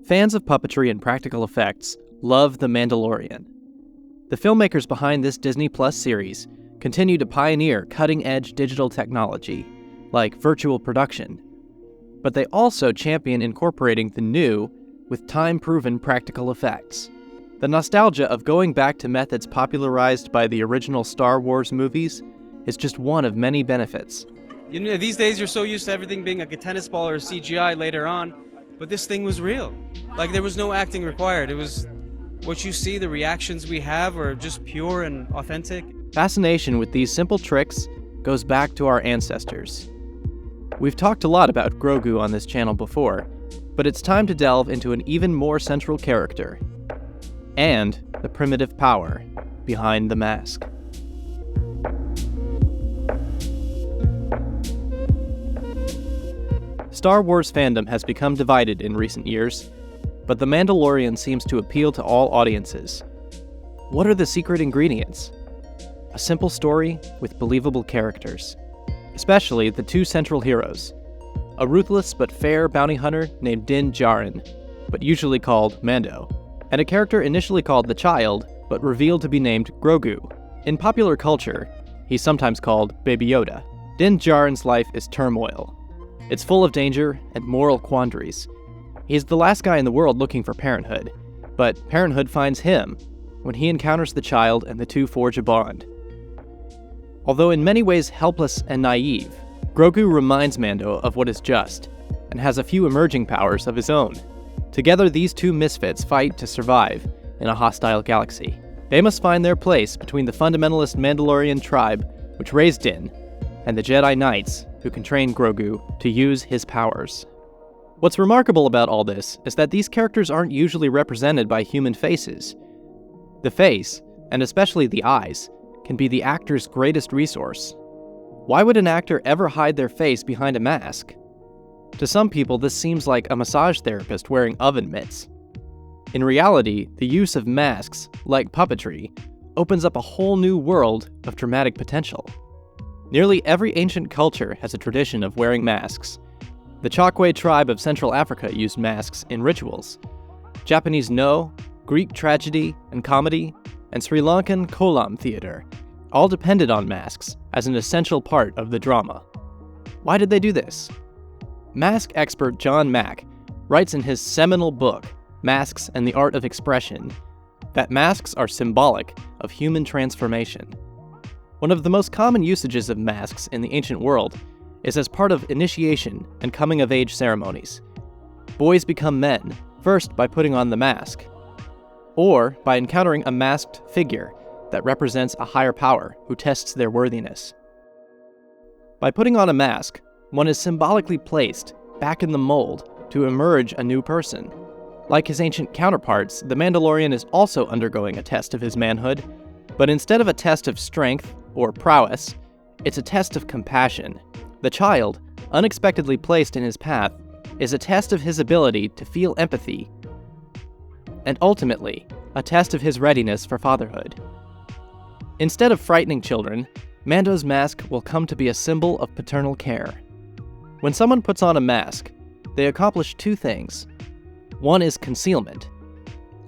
Fans of puppetry and practical effects love The Mandalorian. The filmmakers behind this Disney Plus series continue to pioneer cutting-edge digital technology, like virtual production, but they also champion incorporating the new with time-proven practical effects. The nostalgia of going back to methods popularized by the original Star Wars movies is just one of many benefits. You know, these days you're so used to everything being like a tennis ball or CGI later on, but this thing was real. Like, there was no acting required. It was what you see, the reactions we have are just pure and authentic. Fascination with these simple tricks goes back to our ancestors. We've talked a lot about Grogu on this channel before, but it's time to delve into an even more central character, and the primitive power behind the mask. Star Wars fandom has become divided in recent years, but The Mandalorian seems to appeal to all audiences. What are the secret ingredients? A simple story with believable characters, especially the two central heroes, a ruthless but fair bounty hunter named Din Djarin, but usually called Mando, and a character initially called the Child, but revealed to be named Grogu. In popular culture, he's sometimes called Baby Yoda. Din Djarin's life is turmoil. It's full of danger and moral quandaries. He's the last guy in the world looking for parenthood, but parenthood finds him when he encounters the Child and the two forge a bond. Although in many ways helpless and naive, Grogu reminds Mando of what is just, and has a few emerging powers of his own. Together, these two misfits fight to survive in a hostile galaxy. They must find their place between the fundamentalist Mandalorian tribe, which raised Din, and the Jedi Knights, who can train Grogu to use his powers. What's remarkable about all this is that these characters aren't usually represented by human faces. The face, and especially the eyes, can be the actor's greatest resource. Why would an actor ever hide their face behind a mask? To some people, this seems like a massage therapist wearing oven mitts. In reality, the use of masks, like puppetry, opens up a whole new world of dramatic potential. Nearly every ancient culture has a tradition of wearing masks. The Chokwe tribe of Central Africa used masks in rituals. Japanese No, Greek tragedy and comedy, and Sri Lankan kolam theater all depended on masks as an essential part of the drama. Why did they do this? Mask expert John Mack writes in his seminal book, Masks and the Art of Expression, that masks are symbolic of human transformation. One of the most common usages of masks in the ancient world is as part of initiation and coming-of-age ceremonies. Boys become men, first by putting on the mask, or by encountering a masked figure that represents a higher power who tests their worthiness. By putting on a mask, one is symbolically placed back in the mold to emerge a new person. Like his ancient counterparts, the Mandalorian is also undergoing a test of his manhood, but instead of a test of strength or prowess, it's a test of compassion. The Child, unexpectedly placed in his path, is a test of his ability to feel empathy, and ultimately, a test of his readiness for fatherhood. Instead of frightening children, Mando's mask will come to be a symbol of paternal care. When someone puts on a mask, they accomplish two things. One is concealment.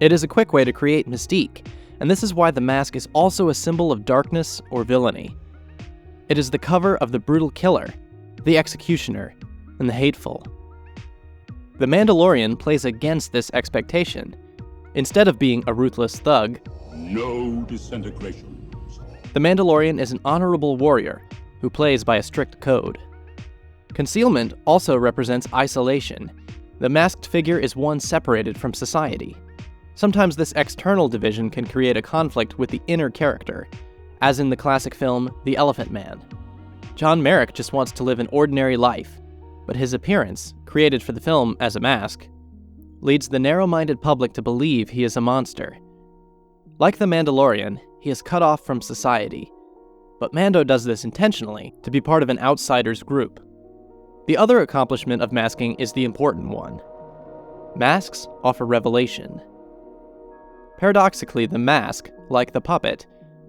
It is a quick way to create mystique, and this is why the mask is also a symbol of darkness or villainy. It is the cover of the brutal killer, the executioner, and the hateful. The Mandalorian plays against this expectation. Instead of being a ruthless thug, no disintegrations. The Mandalorian is an honorable warrior who plays by a strict code. Concealment also represents isolation. The masked figure is one separated from society. Sometimes this external division can create a conflict with the inner character, as in the classic film The Elephant Man. John Merrick just wants to live an ordinary life, but his appearance, created for the film as a mask, leads the narrow-minded public to believe he is a monster. Like the Mandalorian, he is cut off from society, but Mando does this intentionally to be part of an outsider's group. The other accomplishment of masking is the important one. Masks offer revelation. Paradoxically, the mask, like the puppet,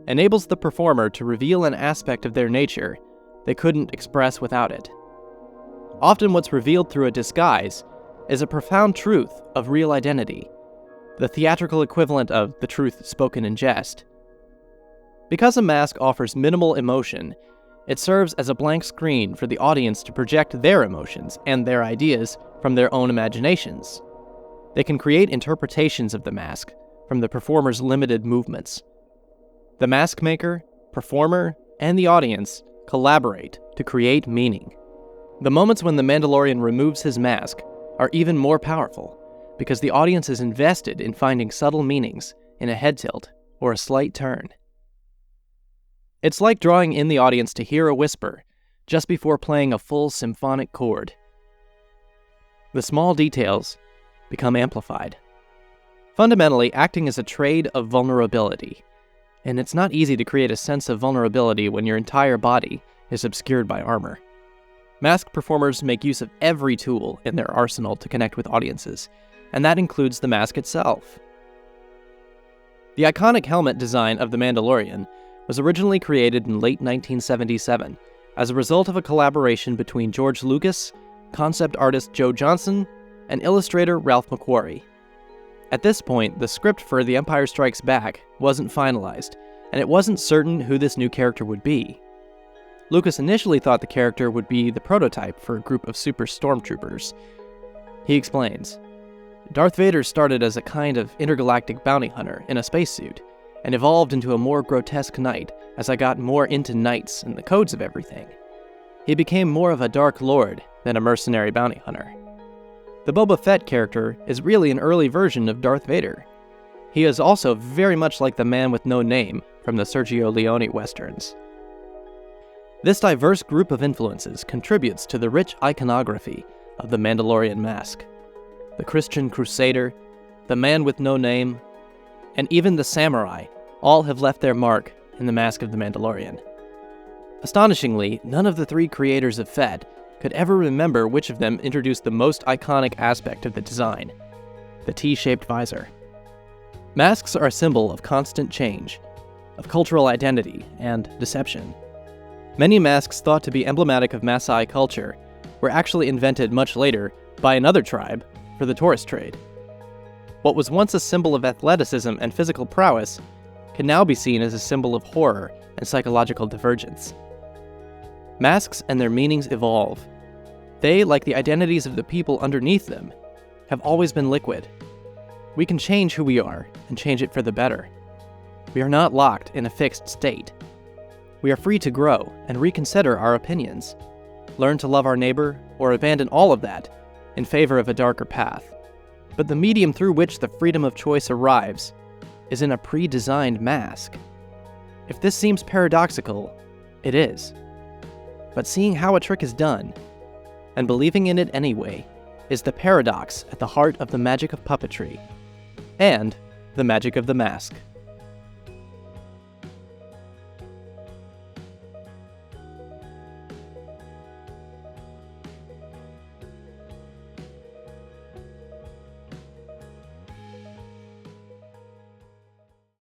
enables the performer to reveal an aspect of their nature they couldn't express without it. Often what's revealed through a disguise is a profound truth of real identity, the theatrical equivalent of the truth spoken in jest. Because a mask offers minimal emotion, it serves as a blank screen for the audience to project their emotions and their ideas from their own imaginations. They can create interpretations of the mask from the performer's limited movements. The mask maker, performer, and the audience collaborate to create meaning. The moments when the Mandalorian removes his mask are even more powerful because the audience is invested in finding subtle meanings in a head tilt or a slight turn. It's like drawing in the audience to hear a whisper just before playing a full symphonic chord. The small details become amplified. Fundamentally, acting is a trade of vulnerability, and it's not easy to create a sense of vulnerability when your entire body is obscured by armor. Masked performers make use of every tool in their arsenal to connect with audiences, and that includes the mask itself. The iconic helmet design of the Mandalorian was originally created in late 1977 as a result of a collaboration between George Lucas, concept artist Joe Johnston, and illustrator Ralph McQuarrie. At this point, the script for The Empire Strikes Back wasn't finalized, and it wasn't certain who this new character would be. Lucas initially thought the character would be the prototype for a group of super stormtroopers. He explains, "Darth Vader started as a kind of intergalactic bounty hunter in a spacesuit, and evolved into a more grotesque knight as I got more into knights and the codes of everything. He became more of a Dark Lord than a mercenary bounty hunter. The Boba Fett character is really an early version of Darth Vader. He is also very much like the man with no name from the Sergio Leone westerns." This diverse group of influences contributes to the rich iconography of the Mandalorian mask. The Christian Crusader, the man with no name, and even the samurai all have left their mark in the mask of the Mandalorian. Astonishingly, none of the three creators of Fett could ever remember which of them introduced the most iconic aspect of the design, the T-shaped visor. Masks are a symbol of constant change, of cultural identity and deception. Many masks thought to be emblematic of Maasai culture were actually invented much later by another tribe for the tourist trade. What was once a symbol of athleticism and physical prowess can now be seen as a symbol of horror and psychological divergence. Masks and their meanings evolve. They, like the identities of the people underneath them, have always been liquid. We can change who we are and change it for the better. We are not locked in a fixed state. We are free to grow and reconsider our opinions, learn to love our neighbor, or abandon all of that in favor of a darker path. But the medium through which the freedom of choice arrives is in a pre-designed mask. If this seems paradoxical, it is. But seeing how a trick is done, and believing in it anyway, is the paradox at the heart of the magic of puppetry, and the magic of the mask.